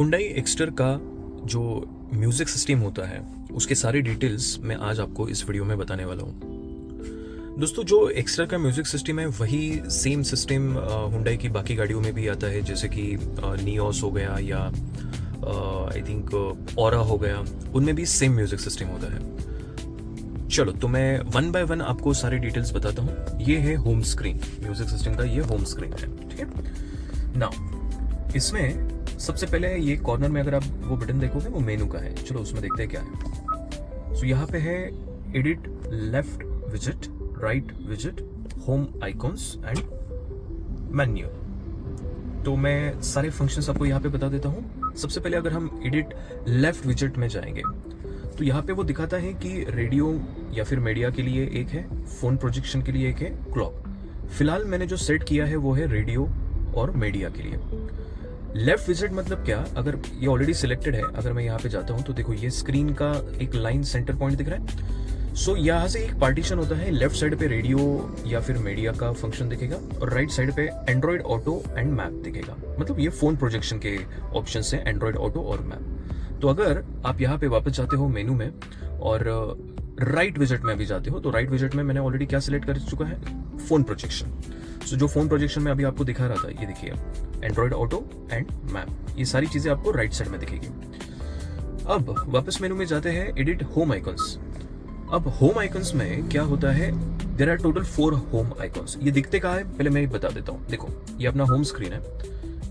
Hyundai Exter का जो music system होता है उसके सारे डिटेल्स मैं आज आपको इस वीडियो में बताने वाला हूँ। दोस्तों, जो एक्स्टर का म्यूज़िक सिस्टम है वही सेम सिस्टम हुंडई की बाकी गाड़ियों में भी आता है, जैसे कि नियोस हो गया या आई थिंक ऑरा हो गया, उनमें भी सेम म्यूज़िक सिस्टम होता है। चलो, तो मैं वन बाय वन आपको सारे डिटेल्स बताता हूँ। ये है होम स्क्रीन, म्यूज़िक सिस्टम का ये होम स्क्रीन है, ठीक है। नाउ इसमें सबसे पहले ये कॉर्नर में अगर आप वो बटन देखोगे वो मेनू का है। चलो उसमें देखते हैं क्या है। सो यहाँ पे है edit left visit, right visit, home icons and menu. तो मैं सारे फंक्शंस आपको यहाँ पे बता देता हूँ। सबसे पहले अगर हम एडिट लेफ्ट विजिट में जाएंगे तो यहाँ पे वो दिखाता है कि रेडियो या फिर मीडिया के लिए एक है, फोन प्रोजेक्शन के लिए एक है, क्लॉक। फिलहाल मैंने जो सेट किया है वो है रेडियो और मीडिया के लिए। लेफ्ट विजिट मतलब क्या, अगर ये ऑलरेडी सिलेक्टेड है, अगर मैं यहाँ पे जाता हूँ तो देखो ये स्क्रीन का एक लाइन सेंटर पॉइंट दिख रहा है। सो यहाँ से एक पार्टीशन होता है, लेफ्ट साइड पे रेडियो या फिर मीडिया का फंक्शन दिखेगा और राइट साइड पे एंड्रॉइड ऑटो एंड मैप दिखेगा। मतलब ये फोन प्रोजेक्शन के ऑप्शन है, एंड्रॉइड ऑटो और मैप। तो अगर आप यहाँ पे वापस जाते हो मेनू में और राइट विजिट में भी जाते हो तो राइट विजिट में मैंने ऑलरेडी क्या सिलेक्ट कर चुका है, फोन प्रोजेक्शन। सो जो फोन प्रोजेक्शन में अभी आपको दिखा रहा था, ये देखिए एंड्रॉइड ऑटो एंड मैप, ये सारी चीजें आपको राइट साइड में दिखेगी। अब वापस मेनू में जाते हैं, एडिट होम आइकॉन्स। अब होम आइकॉन्स में क्या होता है, there are total 4 home icons. ये दिखते कहाँ है पहले मैं बता देता हूँ। देखो ये अपना होम स्क्रीन है,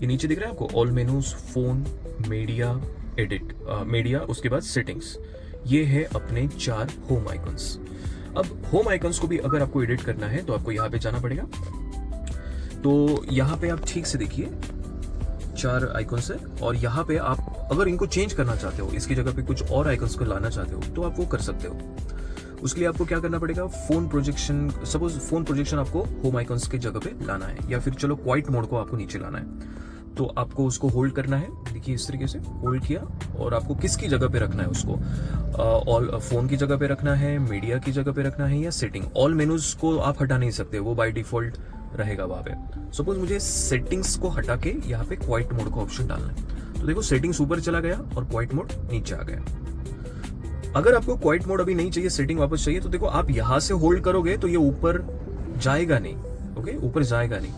ये नीचे दिख रहा है आपको all menus, phone, media, edit, media, उसके बाद सेटिंग्स। ये है अपने 4 होम आइकॉन्स। अब होम आइकॉन्स को भी अगर आपको एडिट करना है तो आपको यहाँ पे जाना पड़ेगा। तो यहाँ पे आप ठीक से देखिए 4 आइकॉन्स है और यहाँ पे आप अगर इनको चेंज करना चाहते हो, इसकी जगह पे कुछ और आइकॉन्स को लाना चाहते हो तो आप वो कर सकते हो। उसके लिए आपको क्या करना पड़ेगा, phone projection, suppose phone projection आपको होम आइकॉन्स की जगह पे लाना है, या फिर चलो क्वाइट मोड को आपको नीचे लाना है, तो आपको उसको होल्ड करना है। देखिए इस तरीके से होल्ड किया और आपको किसकी जगह पे रखना है उसको, ऑल फोन की जगह पे रखना है, मीडिया की जगह पे रखना है या सेटिंग। ऑल मेनूज को आप हटा नहीं सकते, वो बाय डिफॉल्ट रहेगा वहां पे। सपोज मुझे सेटिंग्स को हटा के यहाँ पे क्वाइट मोड का ऑप्शन डालना है, तो देखो सेटिंग्स ऊपर चला गया और क्वाइट मोड नीचे आ गया। अगर आपको क्वाइट मोड अभी नहीं चाहिए, सेटिंग वापस चाहिए, तो देखो आप यहां से होल्ड करोगे तो ये ऊपर जाएगा नहीं, ओके, ऊपर जाएगा नहीं।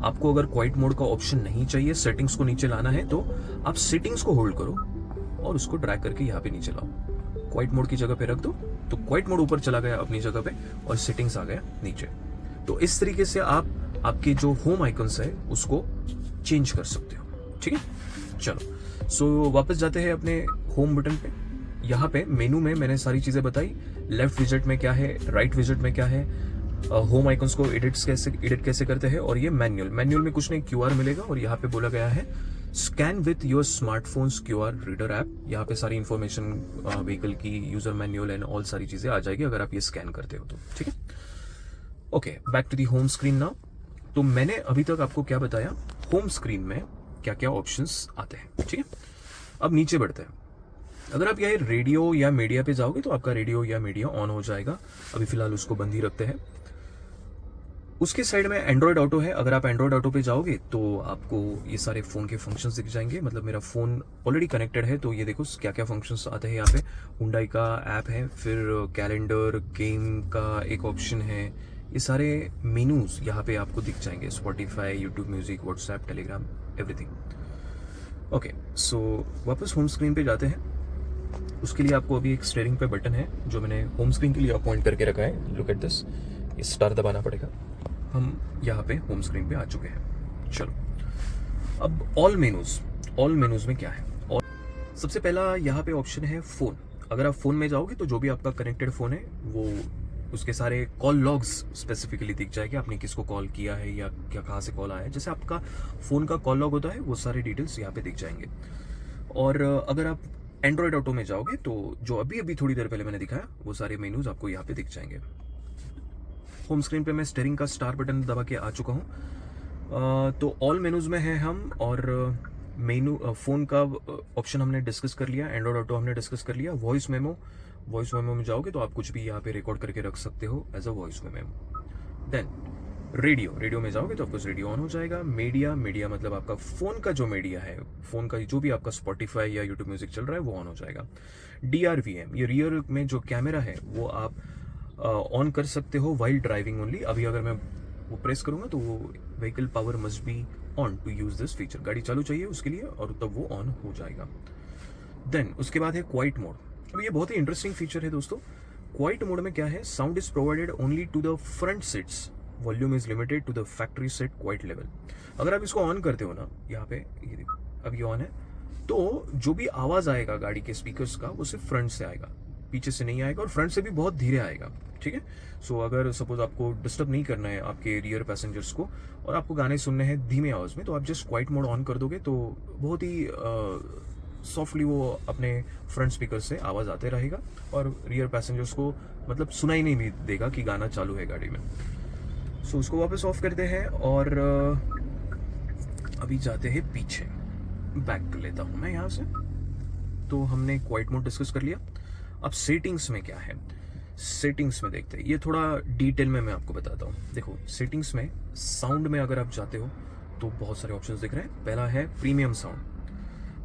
आपको अगर क्वाइट मोड का ऑप्शन नहीं चाहिए, सेटिंग्स को नीचे लाना है, तो आप सेटिंग्स को होल्ड करो और उसको ड्रैग करके यहाँ पे नीचे लाओ, क्वाइट मोड की जगह पे रख दो, तो क्वाइट मोड ऊपर चला गया अपनी जगह पे और सेटिंग्स आ गया नीचे। तो इस तरीके से आप आपके जो होम आइकन्स है उसको चेंज कर सकते हो, ठीक है। चलो, सो वापस जाते हैं अपने होम बटन पे। यहाँ पे मेनू में मैंने सारी चीजें बताई, लेफ्ट विजिट में क्या है, राइट विजिट में क्या है, होम आइकन्स को एडिट कैसे करते हैं, और ये मैनुअल में कुछ नहीं, क्यूआर मिलेगा और यहाँ पे बोला गया है scan with your smartphones QR reader app. यहाँ पे सारी इंफॉर्मेशन व्हीकल की, यूजर मैनुअल एंड ऑल सारी चीजें आ जाएगी अगर आप ये स्कैन करते हो तो, ठीक है। Okay, back to the home screen now. तो मैंने अभी तक आपको क्या बताया, होम स्क्रीन में क्या क्या ऑप्शंस आते हैं, ठीक है। अब नीचे बढ़ते हैं। अगर आप यहाँ रेडियो या मीडिया पे जाओगे तो आपका रेडियो या मीडिया ऑन हो जाएगा, अभी फिलहाल उसको बंद ही रखते हैं। उसके साइड में एंड्रॉइड ऑटो है, अगर आप एंड्रॉइड ऑटो पे जाओगे तो आपको ये सारे फोन के फंक्शंस दिख जाएंगे। मतलब मेरा फोन ऑलरेडी कनेक्टेड है तो ये देखो क्या क्या फंक्शंस आते हैं यहाँ पे। हुंडई का ऐप है, फिर कैलेंडर, गेम का एक ऑप्शन है, ये सारे मेनूज यहाँ पे आपको दिख जाएंगे, Spotify, YouTube music, WhatsApp, Telegram, everything. Okay, so वापस होम स्क्रीन पे जाते हैं। उसके लिए आपको अभी एक स्टीयरिंग पे बटन है जो मैंने होम स्क्रीन के लिए अपॉइंट करके रखा है, लुक एट दिस, ये स्टार दबाना पड़ेगा। हम यहाँ पे होम स्क्रीन पे आ चुके हैं। चलो, अब ऑल मेनूज में क्या है। और सबसे पहला यहाँ पे ऑप्शन है फोन। अगर आप फोन में जाओगे तो जो भी आपका कनेक्टेड फोन है वो उसके सारे कॉल लॉग्स स्पेसिफिकली दिख जाएगा, आपने किसको कॉल किया है या क्या, कहाँ से कॉल आया है। जैसे आपका फोन का कॉल लॉग होता है वो सारे डिटेल्स यहाँ पे दिख जाएंगे। और अगर आप एंड्रॉइड ऑटो में जाओगे तो जो अभी थोड़ी देर पहले मैंने दिखाया वो सारे मेनूज आपको यहाँ पे दिख जाएंगे। होम स्क्रीन पे मैं स्टीयरिंग का स्टार बटन दबा के आ चुका हूँ। तो ऑल मेनूज में है हम, और मेनू फोन का ऑप्शन हमने डिस्कस कर लिया, एंड्रॉइड ऑटो हमने डिस्कस कर लिया। वॉइस मेमो में जाओगे तो आप कुछ भी यहाँ पे रिकॉर्ड करके रख सकते हो as a voice memo. Then radio में जाओगे तो ऑफकोर्स रेडियो ऑन हो जाएगा। मीडिया मतलब आपका फ़ोन का जो मीडिया है, फ़ोन का जो भी आपका स्पॉटिफाई या यूट्यूब म्यूज़िक चल रहा है वो ऑन हो जाएगा। DRVM, ये रियर में जो कैमरा है वो आप ऑन कर सकते हो वाइल ड्राइविंग ओनली। अभी अगर मैं वो प्रेस करूँगा तो वो vehicle power must be on to use this feature, गाड़ी चालू चाहिए उसके लिए, और तब वो ऑन हो जाएगा। देन उसके बाद है क्वाइट मोड। अब ये बहुत ही इंटरेस्टिंग फीचर है दोस्तों। क्वाइट मोड में क्या है, sound is provided only to the front seats, volume is limited to the factory set quiet level. अगर आप इसको ऑन करते हो ना, यहाँ पे ये देखो अब ये ऑन है, तो जो भी आवाज़ आएगा गाड़ी के स्पीकर्स का वो सिर्फ फ्रंट से आएगा, पीछे से नहीं आएगा, और फ्रंट से भी बहुत धीरे आएगा। ठीक है, सो अगर सपोज आपको डिस्टर्ब नहीं करना है आपके रियर पैसेंजर्स को और आपको गाने सुनने हैं धीमे आवाज़ में, तो आप जस्ट क्वाइट मोड ऑन कर दोगे तो बहुत ही सॉफ्टली वो अपने फ्रंट स्पीकर से आवाज़ आते रहेगा और रियर पैसेंजर्स को मतलब सुनाई नहीं देगा कि गाना चालू है गाड़ी में। सो उसको वापस ऑफ करते हैं और अभी जाते हैं पीछे, बैक लेता हूँ मैं यहाँ से। तो हमने क्वाइट मोड डिस्कस कर लिया। अब सेटिंग्स में क्या है, सेटिंग्स में देखते हैं, ये थोड़ा डिटेल में मैं आपको बताता हूँ। देखो सेटिंग्स में साउंड में अगर आप जाते हो तो बहुत सारे ऑप्शंस दिख रहे हैं। पहला है प्रीमियम साउंड।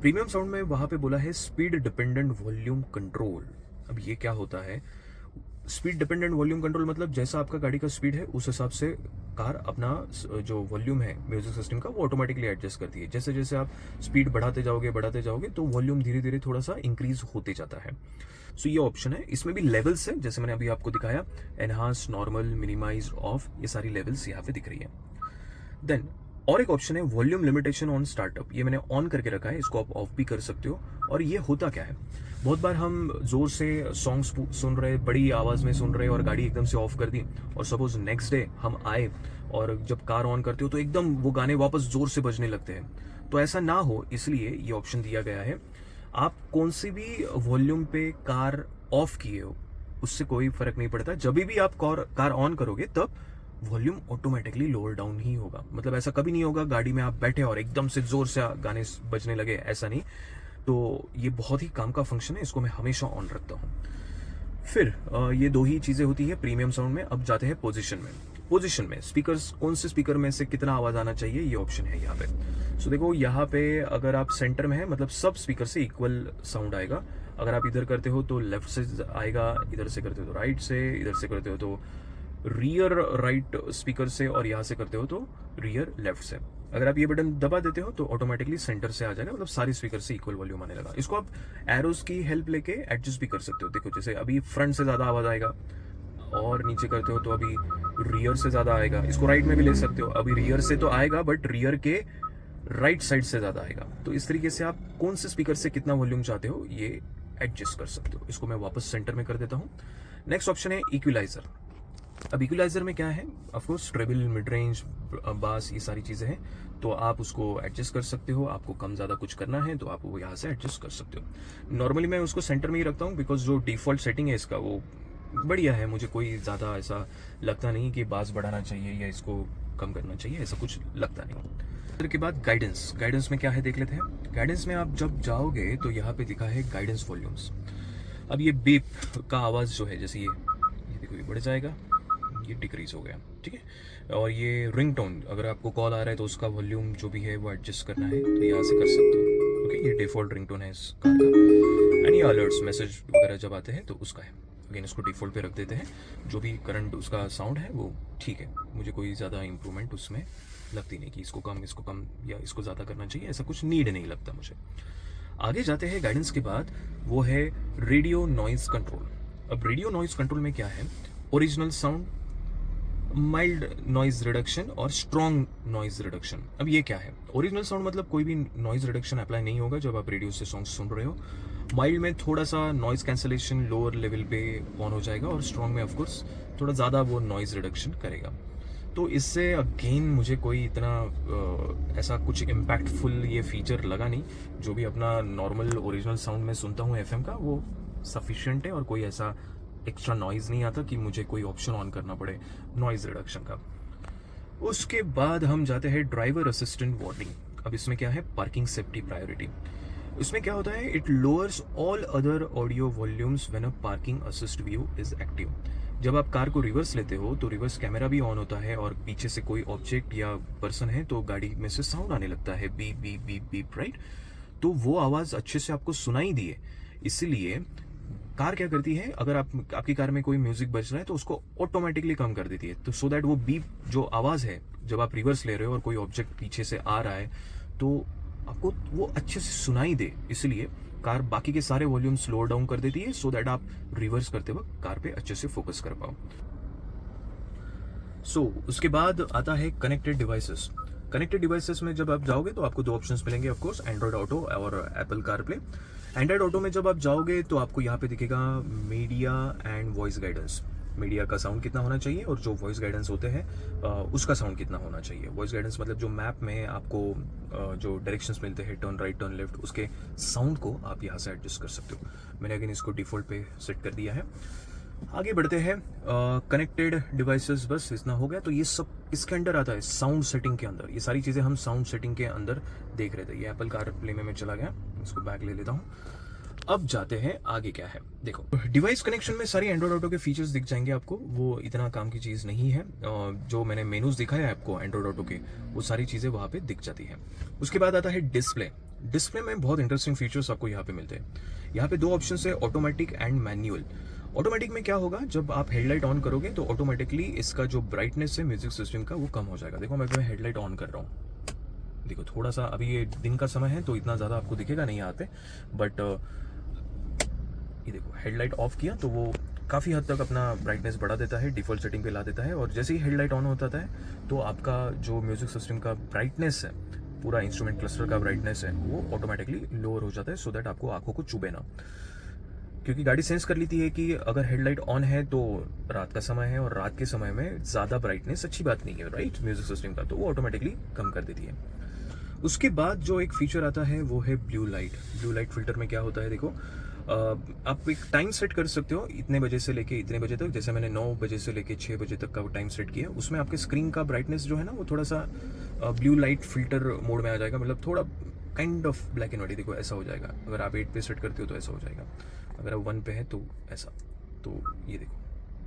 प्रीमियम साउंड में वहाँ पे बोला है स्पीड डिपेंडेंट वॉल्यूम कंट्रोल। अब ये क्या होता है, स्पीड डिपेंडेंट वॉल्यूम कंट्रोल मतलब जैसा आपका गाड़ी का स्पीड है उस हिसाब से कार अपना जो वॉल्यूम है म्यूजिक सिस्टम का वो ऑटोमेटिकली एडजस्ट करती है। जैसे जैसे आप स्पीड बढ़ाते जाओगे तो वॉल्यूम धीरे धीरे थोड़ा सा इंक्रीज होते जाता है। सो ये ऑप्शन है। इसमें भी लेवल्स है, जैसे मैंने अभी आपको दिखाया, एनहांस, नॉर्मल, मिनिमाइज, ऑफ, ये सारी लेवल्स यहाँ पे दिख रही है। देन और एक ऑप्शन है वॉल्यूम लिमिटेशन ऑन स्टार्टअप। ये मैंने ऑन करके रखा है, इसको आप ऑफ भी कर सकते हो। और ये होता क्या है, बहुत बार हम जोर से सॉन्ग्स सुन रहे, बड़ी आवाज़ में सुन रहे और गाड़ी एकदम से ऑफ कर दी, और सपोज नेक्स्ट डे हम आए और जब कार ऑन करते हो तो एकदम वो गाने वापस जोर से बजने लगते हैं। तो ऐसा ना हो इसलिए ये ऑप्शन दिया गया है। आप कौन सी भी वॉल्यूम पे कार ऑफ किए हो उससे कोई फर्क नहीं पड़ता, जब भी आप कार ऑन करोगे तब वॉल्यूम ऑटोमेटिकली लोअर डाउन ही होगा। मतलब ऐसा कभी नहीं होगा गाड़ी में आप बैठे और एकदम से जोर से गाने बजने लगे, ऐसा नहीं। तो ये बहुत ही काम का फंक्शन है, इसको मैं हमेशा ऑन रखता हूँ। फिर ये दो ही चीज़ें होती है प्रीमियम साउंड में। अब जाते हैं पोजीशन में। पोजीशन में स्पीकर्स, कौन से स्पीकर में से कितना आवाज़ आना चाहिए, ये ऑप्शन है यहाँ पे। सो देखो यहाँ पे अगर आप सेंटर में है मतलब सब स्पीकर से इक्वल साउंड आएगा। अगर आप इधर करते हो तो लेफ्ट से आएगा, इधर से करते हो तो राइट से, इधर से करते हो तो रियर राइट स्पीकर से, और यहाँ से करते हो तो रियर लेफ्ट से। अगर आप ये बटन दबा देते हो तो ऑटोमेटिकली सेंटर से आ जाएगा, मतलब सारे स्पीकर से इक्वल वॉल्यूम आने लगा। इसको आप एरोस की हेल्प लेके एडजस्ट भी कर सकते हो। देखो जैसे अभी फ्रंट से ज़्यादा आवाज़ आएगा, और नीचे करते हो तो अभी रियर से ज़्यादा आएगा। इसको राइट में भी ले सकते हो, अभी रियर से तो आएगा बट रियर के राइट साइड से ज़्यादा आएगा। तो इस तरीके से आप कौन से स्पीकर से कितना वॉल्यूम चाहते हो ये एडजस्ट कर सकते हो। इसको मैं वापस सेंटर में कर देता हूँ। नेक्स्ट ऑप्शन है इक्विलाइजर। अब इक्विलाइजर में क्या है, ऑफकोर्स ट्रेबल, मिड रेंज, बास, ये सारी चीज़ें हैं। तो आप उसको एडजस्ट कर सकते हो। आपको कम ज़्यादा कुछ करना है तो आप वो यहाँ से एडजस्ट कर सकते हो। नॉर्मली मैं उसको सेंटर में ही रखता हूँ बिकॉज जो डिफ़ॉल्ट सेटिंग है इसका वो बढ़िया है। मुझे कोई ज़्यादा ऐसा लगता नहीं कि बास बढ़ाना चाहिए या इसको कम करना चाहिए, ऐसा कुछ लगता नहीं। के बाद गाइडेंस में क्या है देख लेते हैं। गाइडेंस में आप जब जाओगे तो यहाँ पे दिखा है गाइडेंस वॉल्यूम्स। अब ये बीप का आवाज़ जो है, जैसे ये देखो ये बढ़ जाएगा, ये डिक्रीज हो गया, ठीक है। और ये रिंगटोन, अगर आपको कॉल आ रहा है तो उसका वॉल्यूम जो भी है वो एडजस्ट करना है तो यहाँ से कर सकते हो। ओके, ये डिफ़ॉल्ट रिंगटोन है इस कार का। एंड ये अलर्ट्स, मैसेज वगैरह जब आते हैं तो उसका है। अगेन इसको डिफ़ॉल्ट पे रख देते हैं। जो भी करंट उसका साउंड है वो ठीक है, मुझे कोई ज़्यादा इंप्रूवमेंट उसमें लगती नहीं कि इसको कम या इसको ज़्यादा करना चाहिए, ऐसा कुछ नीड नहीं लगता मुझे। आगे जाते हैं गाइडेंस के बाद, वो है रेडियो नॉइज़ कंट्रोल। अब रेडियो नॉइज़ कंट्रोल में क्या है, original sound, mild noise reduction और स्ट्रॉन्ग नॉइज़ रिडक्शन। अब ये क्या है, ओरिजिनल साउंड मतलब कोई भी नॉइज़ रिडक्शन अप्लाई नहीं होगा जब आप रेडियो से सॉन्ग सुन रहे हो। माइल्ड में थोड़ा सा नॉइज़ कैंसलेशन लोअर लेवल पे ऑन हो जाएगा, और स्ट्रॉन्ग में ऑफकोर्स थोड़ा ज़्यादा वो नॉइज़ रिडक्शन करेगा। तो इससे अगेन मुझे कोई इतना ऐसा कुछ इम्पैक्टफुल ये फीचर लगा नहीं। जो भी अपना नॉर्मल ओरिजिनल साउंड में सुनता हूँ FM का वो सफिशिएंट है, और कोई ऐसा एक्स्ट्रा नॉइज़ नहीं आता कि मुझे कोई ऑप्शन ऑन करना पड़े नॉइज़ रिडक्शन का। उसके बाद हम जाते हैं ड्राइवर असिस्टेंट वार्निंग। अब इसमें क्या है, पार्किंग सेफ्टी प्रायोरिटी। इसमें क्या होता है, it lowers all other audio volumes when a parking assist view is active. जब आप कार को रिवर्स लेते हो तो रिवर्स कैमरा भी ऑन होता है और पीछे से कोई ऑब्जेक्ट या पर्सन है तो गाड़ी में से साउंड आने लगता है, beep beep beep beep, right. तो वो आवाज़ अच्छे से आपको सुनाई दिए, इसलिए कार क्या करती है, अगर आपकी कार में कोई म्यूजिक बज रहा है तो उसको ऑटोमेटिकली कम कर देती है, तो सो दैट वो बीप जो आवाज़ है जब आप रिवर्स ले रहे हो और कोई ऑब्जेक्ट पीछे से आ रहा है तो आपको वो अच्छे से सुनाई दे, इसलिए कार बाकी के सारे वॉल्यूम स्लो डाउन कर देती है, सो दैट आप रिवर्स करते वक्त कार पे अच्छे से फोकस कर पाओ। उसके बाद आता है कनेक्टेड डिवाइसेस। कनेक्टेड डिवाइसेस में जब आप जाओगे तो आपको दो ऑप्शंस मिलेंगे, ऑफ कोर्स एंड्रॉयड ऑटो और एप्पल कारप्ले। एंड्रॉयड ऑटो में जब आप जाओगे तो आपको यहाँ पे दिखेगा media and voice guidance. Media का साउंड कितना होना चाहिए और जो वॉइस गाइडेंस होते हैं उसका साउंड कितना होना चाहिए। वॉइस गाइडेंस मतलब जो मैप में आपको जो डायरेक्शंस मिलते हैं, टर्न राइट टर्न लेफ्ट, उसके साउंड को आप यहाँ से एडजस्ट कर सकते हो। मैंने अगेन इसको डिफ़ॉल्ट पे सेट कर दिया है। आगे बढ़ते हैं, कनेक्टेड डिवाइसेस, बस इतना हो गया। तो ये सब इसके अंडर आता है, साउंड सेटिंग के अंदर। ये सारी चीज़ें हम साउंड सेटिंग के अंदर देख रहे थे। ये एप्पल कारप्ले में मैं चला गया, इसको बैक ले लेता हूँ। अब जाते हैं आगे क्या है। देखो, डिवाइस कनेक्शन में सारी एंड्रॉयड ऑटो के फीचर्स दिख जाएंगे आपको, वो इतना काम की चीज़ नहीं है। जो मैंने मेनूज दिखाया है आपको एंड्रॉयड ऑटो के, वो सारी चीज़ें वहाँ पे दिख जाती हैं। उसके बाद आता है डिस्प्ले। डिस्प्ले में बहुत इंटरेस्टिंग फीचर्स आपको यहाँ पे मिलते हैं। यहाँ पे दो ऑप्शन है, ऑटोमेटिक एंड मैनुअल। ऑटोमेटिक में क्या होगा, जब आप हेडलाइट ऑन करोगे तो ऑटोमेटिकली इसका जो ब्राइटनेस है म्यूजिक सिस्टम का वो कम हो जाएगा। देखो मैं हेडलाइट ऑन कर रहा हूँ, देखो थोड़ा सा, अभी ये दिन का समय है तो इतना ज़्यादा आपको दिखेगा नहीं यहाँ पे, बट ये देखो हेडलाइट ऑफ किया तो वो काफ़ी हद तक अपना ब्राइटनेस बढ़ा देता है, डिफ़ॉल्ट सेटिंग पे ला देता है। और जैसे ही हेडलाइट ऑन होता है तो आपका जो म्यूजिक सिस्टम का ब्राइटनेस है, पूरा इंस्ट्रूमेंट क्लस्टर का ब्राइटनेस है, वो ऑटोमेटिकली लोअर हो जाता है, सो दैट आपको आंखों को चुभे ना। क्योंकि गाड़ी सेंस कर लेती है कि अगर हेडलाइट ऑन है तो रात का समय है और रात के समय में ज़्यादा ब्राइटनेस अच्छी बात नहीं है, राइट, म्यूजिक सिस्टम का, तो वो ऑटोमेटिकली कम कर देती है। उसके बाद जो एक फीचर आता है वो है blue light. Blue light filter में क्या होता है, देखो आप एक टाइम सेट कर सकते हो, इतने बजे से लेके इतने बजे तक। जैसे मैंने 9 बजे से लेके 6 बजे तक का वो टाइम सेट किया, उसमें आपके स्क्रीन का ब्राइटनेस जो है ना वो थोड़ा सा ब्लू लाइट फिल्टर मोड में आ जाएगा, मतलब थोड़ा kind of black and white. देखो ऐसा हो जाएगा, अगर आप 8 पे सेट करते हो तो ऐसा हो जाएगा, अगर आप 1 पे है तो ऐसा। तो ये देखो,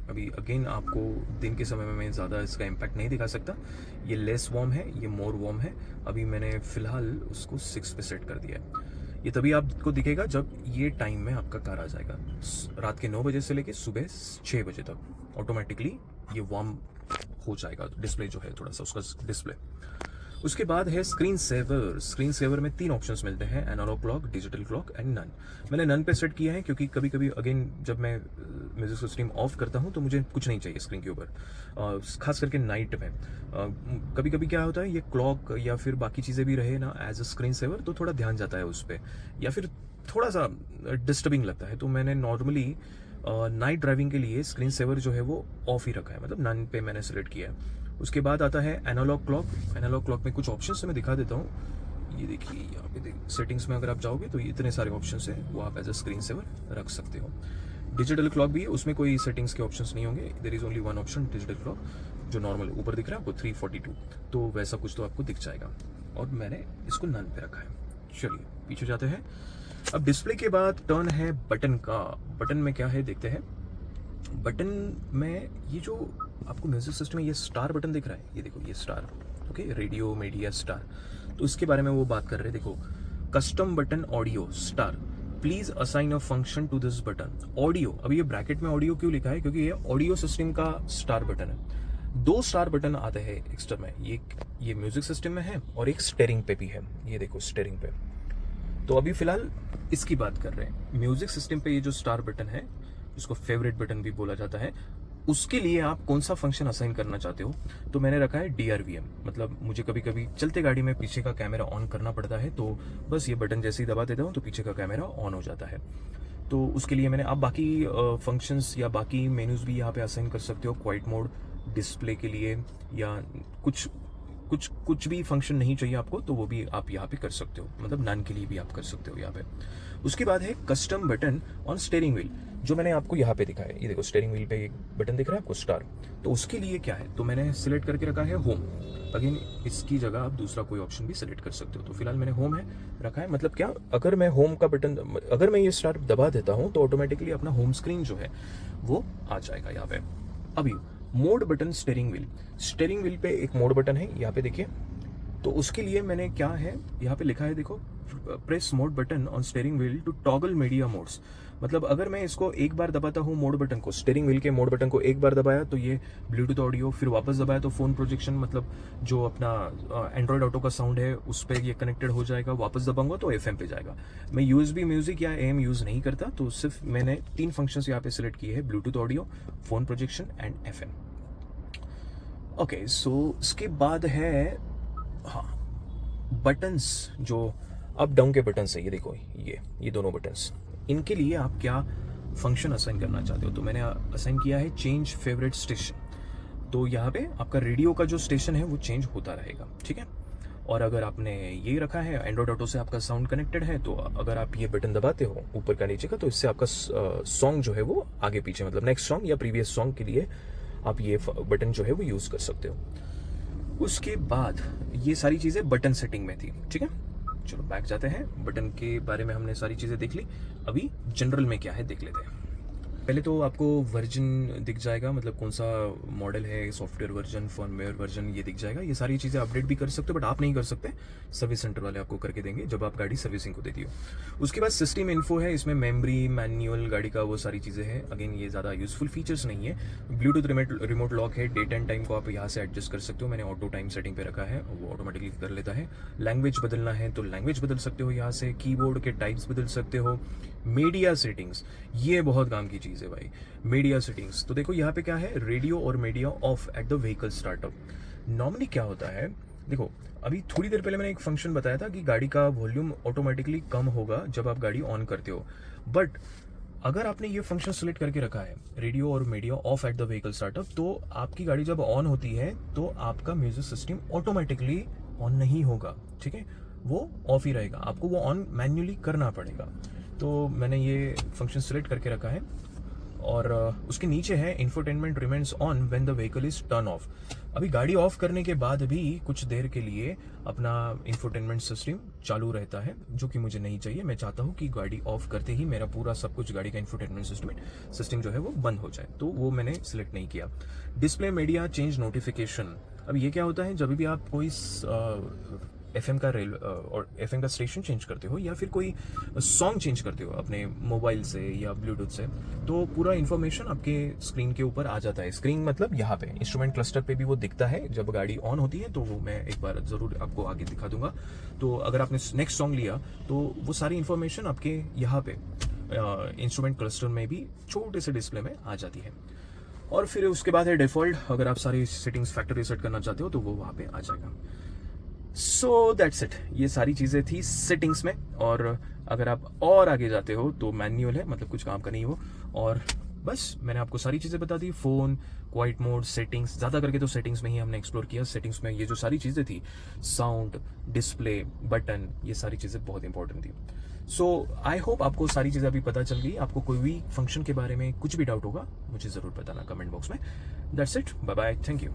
अभी अगेन आपको दिन के समय में मैं ज़्यादा इसका इम्पैक्ट नहीं दिखा सकता, ये लेस वार्म है, ये मोर वार्म है। अभी मैंने फ़िलहाल उसको 6 पे सेट कर दिया है। ये तभी आपको दिखेगा जब ये टाइम में आपका कार आ जाएगा, रात के 9 बजे से लेके सुबह 6 बजे तक ऑटोमेटिकली ये वार्म हो जाएगा डिस्प्ले जो है, थोड़ा सा उसका डिस्प्ले। उसके बाद है स्क्रीन सेवर। स्क्रीन सेवर में 3 ऑप्शंस मिलते हैं, analog clock, digital clock and none. मैंने नन पे सेट किया है क्योंकि कभी कभी अगेन जब मैं म्यूजिक सिस्टम ऑफ करता हूँ तो मुझे कुछ नहीं चाहिए स्क्रीन के ऊपर, खास करके नाइट में। कभी कभी क्या होता है, ये क्लॉक या फिर बाकी चीज़ें भी रहे ना एज अ स्क्रीन सेवर, तो थोड़ा ध्यान जाता है उस पर, या फिर थोड़ा सा डिस्टर्बिंग लगता है। तो मैंने नॉर्मली नाइट ड्राइविंग के लिए स्क्रीन सेवर जो है वो ऑफ ही रखा है, मतलब नन पे मैंने सेलेक्ट किया है। उसके बाद आता है एनालॉग क्लॉक। एनालॉग क्लॉक में कुछ ऑप्शंस मैं दिखा देता हूँ। ये देखिए यहाँ पे सेटिंग्स में अगर आप जाओगे तो इतने सारे ऑप्शंस हैं, वो आप एज अ स्क्रीन सेवर रख सकते हो। डिजिटल क्लॉक भी है, उसमें कोई सेटिंग्स के ऑप्शंस नहीं होंगे, there is only one option digital clock, जो नॉर्मल ऊपर दिख रहा है आपको 342, तो वैसा कुछ तो आपको दिख जाएगा, और मैंने इसको नन पे रखा है। चलिए पीछे जाते हैं। अब डिस्प्ले के बाद टर्न है बटन का। बटन में क्या है देखते हैं। बटन में ये जो आपको म्यूजिक सिस्टम में ये स्टार बटन दिख रहा है, ये देखो ये star, okay, radio media star, तो इसके बारे में वो बात कर रहे हैं। देखो, custom button audio star, please assign a function to this button. Audio, अभी ये ब्रैकेट में ऑडियो क्यों लिखा है, क्योंकि ये ऑडियो सिस्टम का स्टार बटन है। 2 स्टार बटन आते हैं एक्स्ट्रा में, ये म्यूजिक सिस्टम में है और एक स्टेयरिंग पे भी है, ये देखो स्टेयरिंग पे। तो अभी फिलहाल इसकी बात कर रहे हैं। म्यूजिक सिस्टम पे ये जो स्टार बटन है, जिसको फेवरेट बटन भी बोला जाता है, उसके लिए आप कौन सा फंक्शन असाइन करना चाहते हो, तो मैंने रखा है DRVM। मतलब मुझे कभी कभी चलते गाड़ी में पीछे का कैमरा ऑन करना पड़ता है, तो बस ये बटन जैसे ही दबा देता हूँ तो पीछे का कैमरा ऑन हो जाता है। तो उसके लिए मैंने, आप बाकी फंक्शंस या बाकी मेन्यूज भी यहाँ पे असाइन कर सकते हो, क्वाइट मोड, डिस्प्ले के लिए, या कुछ भी फंक्शन नहीं चाहिए आपको तो वो भी आप यहाँ पे कर सकते हो, मतलब नन के लिए भी आप कर सकते हो यहाँ पे। उसके बाद है custom button on steering wheel, जो मैंने आपको यहाँ पे दिखा है। ये देखो स्टीयरिंग व्हील पे एक बटन दिख रहा है आपको स्टार, तो उसके लिए क्या है, तो मैंने सिलेक्ट करके रखा है होम। अगेन इसकी जगह आप दूसरा कोई ऑप्शन भी सिलेक्ट कर सकते हो, तो फिलहाल मैंने होम है रखा है। मतलब क्या, अगर मैं होम का बटन, अगर मैं ये स्टार दबा देता हूँ तो ऑटोमेटिकली अपना होम स्क्रीन जो है वो आ जाएगा यहाँ पे। अभी मोड बटन स्टेयरिंग व्हील पे एक मोड बटन है, यहाँ पे देखिए। तो उसके लिए मैंने क्या है, यहाँ पे लिखा है देखो, press mode button on steering wheel to toggle media modes. मतलब अगर मैं इसको एक बार दबाता हूँ मोड बटन को, स्टेयरिंग व्हील के मोड बटन को एक बार दबाया तो ये ब्लूटूथ ऑडियो, फिर वापस दबाया तो फ़ोन प्रोजेक्शन, मतलब जो अपना एंड्रॉयड ऑटो का साउंड है उस पर ये कनेक्टेड हो जाएगा। वापस दबाऊंगा तो FM पे जाएगा। मैं USB म्यूज़िक या AM यूज़ नहीं करता, तो सिर्फ मैंने 3 फंक्शंस यहाँ पे सिलेक्ट किए हैं, Bluetooth audio, phone projection and FM। Okay, so इसके बाद है, हाँ, बटन्स जो अप डाउन के बटन्स है, ये देखो, ये दोनों बटन्स, इनके लिए आप क्या फंक्शन असाइन करना चाहते हो। तो मैंने असाइन किया है चेंज फेवरेट स्टेशन। तो यहाँ पे आपका रेडियो का जो स्टेशन है वो चेंज होता रहेगा, ठीक है। और अगर आपने ये रखा है एंड्रॉयड ऑटो से आपका साउंड कनेक्टेड है, तो अगर आप ये बटन दबाते हो ऊपर का नीचे का, तो इससे आपका सॉन्ग जो है वो आगे पीछे, मतलब नेक्स्ट सॉन्ग या प्रीवियस सॉन्ग के लिए आप ये बटन जो है वो यूज़ कर सकते हो। उसके बाद ये सारी चीज़ें बटन सेटिंग में थी, ठीक है। चलो बैक जाते हैं। बटन के बारे में हमने सारी चीज़ें देख ली, अभी जनरल में क्या है देख लेते हैं। पहले तो आपको वर्जन दिख जाएगा, मतलब कौन सा मॉडल है, सॉफ्टवेयर वर्जन, फर्मवेयर वर्जन, ये दिख जाएगा। ये सारी चीज़ें अपडेट भी कर सकते हो, बट आप नहीं कर सकते, सर्विस सेंटर वाले आपको करके देंगे जब आप गाड़ी सर्विसिंग को देती हो। उसके बाद सिस्टम इन्फो है, इसमें मेमोरी, मैनुअल, गाड़ी का वो सारी चीज़ें हैं। अगेन ये ज़्यादा यूजफुल फीचर्स नहीं है। ब्लूटूथ रिमोट लॉक है, डेट एंड टाइम को आप यहाँ से एडजस्ट कर सकते हो। मैंने ऑटो टाइम सेटिंग पे रखा है, वो ऑटोमेटिकली कर लेता है। लैंग्वेज बदलना है तो लैंग्वेज बदल सकते हो यहाँ से। कीबोर्ड के टाइप्स बदल सकते हो। मीडिया सेटिंग्स, ये बहुत काम की चीज़ है भाई, मीडिया सेटिंग्स। तो देखो यहाँ पे क्या है, रेडियो और media of at the vehicle startup. Normally क्या होता है, देखो अभी थोड़ी देर पहले मैंने एक फंक्शन बताया था कि गाड़ी का वॉल्यूम ऑटोमेटिकली कम होगा जब आप गाड़ी ऑन करते हो। बट अगर आपने ये फंक्शन सेलेक्ट करके रखा है, रेडियो और media of at the vehicle startup, तो आपकी गाड़ी जब ऑन होती है तो आपका म्यूजिक सिस्टम ऑटोमेटिकली ऑन नहीं होगा, ठीक है, वो ऑफ ही रहेगा। आपको वो ऑन मैन्युअली करना पड़ेगा। तो मैंने ये फंक्शन सेलेक्ट करके रखा है। और उसके नीचे है infotainment remains on when the vehicle is turn off. अभी गाड़ी ऑफ करने के बाद भी कुछ देर के लिए अपना इंफोटेनमेंट सिस्टम चालू रहता है, जो कि मुझे नहीं चाहिए। मैं चाहता हूँ कि गाड़ी ऑफ करते ही मेरा पूरा सब कुछ, गाड़ी का इंफोटेनमेंट सिस्टम जो है वो बंद हो जाए, तो वो मैंने सिलेक्ट नहीं किया। डिस्प्ले मीडिया चेंज नोटिफिकेशन, अब ये क्या होता है, जब भी आप कोई FM का और FM का स्टेशन चेंज करते हो या फिर कोई सॉन्ग चेंज करते हो अपने मोबाइल से या ब्लूटूथ से, तो पूरा इन्फॉर्मेशन आपके स्क्रीन के ऊपर आ जाता है। स्क्रीन मतलब यहाँ पे इंस्ट्रूमेंट क्लस्टर पे भी वो दिखता है जब गाड़ी ऑन होती है, तो वो मैं एक बार ज़रूर आपको आगे दिखा दूंगा। तो अगर आपने नेक्स्ट सॉन्ग लिया तो वो सारी इन्फॉर्मेशन आपके यहाँ पे इंस्ट्रूमेंट क्लस्टर में भी छोटे से डिस्प्ले में आ जाती है। और फिर उसके बाद है डिफ़ॉल्ट, अगर आप सारी सेटिंग्स फैक्ट्री सेट करना चाहते हो तो वो वहाँ पे आ जाएगा। सो दैट्स इट, ये सारी चीज़ें थी सेटिंग्स में। और अगर आप और आगे जाते हो तो मैनुअल है, मतलब कुछ काम का नहीं हो। और बस मैंने आपको सारी चीज़ें बता दी, फ़ोन, क्वाइट मोड, सेटिंग्स, ज़्यादा करके तो सेटिंग्स में ही हमने एक्सप्लोर किया। सेटिंग्स में ये जो सारी चीज़ें थी, साउंड, डिस्प्ले, बटन, ये सारी चीज़ें बहुत इंपॉर्टेंट थी। सो आई होप आपको सारी चीज़ें अभी पता चल गई। आपको कोई भी फंक्शन के बारे में कुछ भी डाउट होगा मुझे ज़रूर बताना कमेंट बॉक्स में। That's it, bye bye, thank you.